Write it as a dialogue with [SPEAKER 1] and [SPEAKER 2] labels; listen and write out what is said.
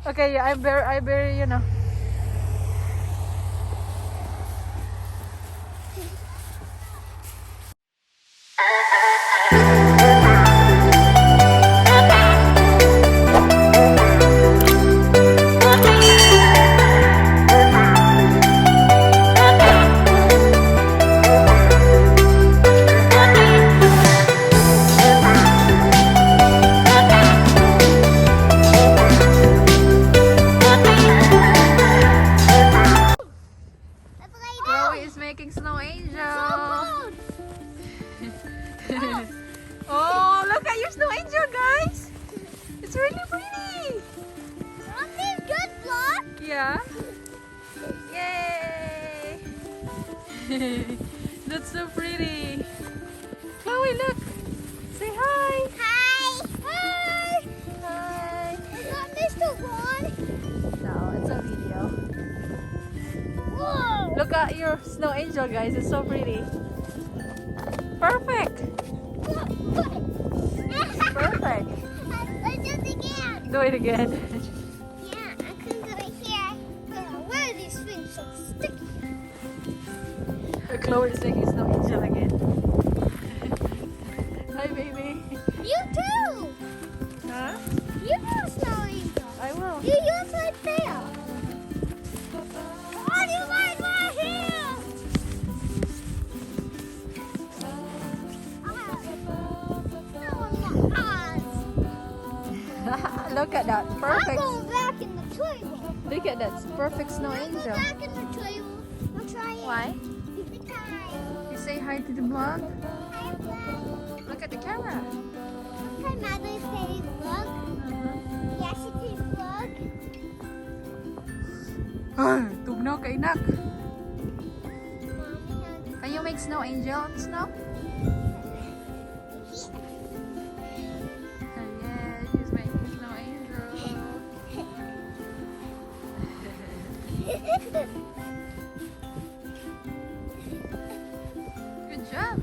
[SPEAKER 1] Okay, yeah, I bury you know. Chloe is making snow angel. Oh, look at your snow angel, guys! It's really pretty.
[SPEAKER 2] Good luck.
[SPEAKER 1] Yeah. Yay! That's so pretty. Chloe, look. Say hi.
[SPEAKER 2] Hi. Hi.
[SPEAKER 1] Hi.
[SPEAKER 2] Is that Mr. One?
[SPEAKER 1] No, it's a video.
[SPEAKER 2] Whoa.
[SPEAKER 1] Look at your snow angel, guys. It's so pretty. Perfect. Perfect.
[SPEAKER 2] Let's do it again.
[SPEAKER 1] Do it again.
[SPEAKER 2] Yeah, I can do it here. Why are these things so sticky?
[SPEAKER 1] Chloe is making snow angel again. Hi, baby.
[SPEAKER 2] You too.
[SPEAKER 1] Huh?
[SPEAKER 2] You do snow angel.
[SPEAKER 1] I will.
[SPEAKER 2] You use my tail. Oh, you like my hair.
[SPEAKER 1] Look at that. Perfect.
[SPEAKER 2] I'll go back in the toilet.
[SPEAKER 1] Look at that. Perfect snow
[SPEAKER 2] I'll go
[SPEAKER 1] angel.
[SPEAKER 2] back in the toilet. I'll try it.
[SPEAKER 1] Why?
[SPEAKER 2] Because
[SPEAKER 1] You say hi to the vlog.
[SPEAKER 2] I love.
[SPEAKER 1] Look at the camera.
[SPEAKER 2] Hi, Mother. Say look. Yes, it is look.
[SPEAKER 1] Tugnaw kay nak.
[SPEAKER 2] Mommy,
[SPEAKER 1] Can you make snow angel on snow? Yeah, she's making snow angel. Good job.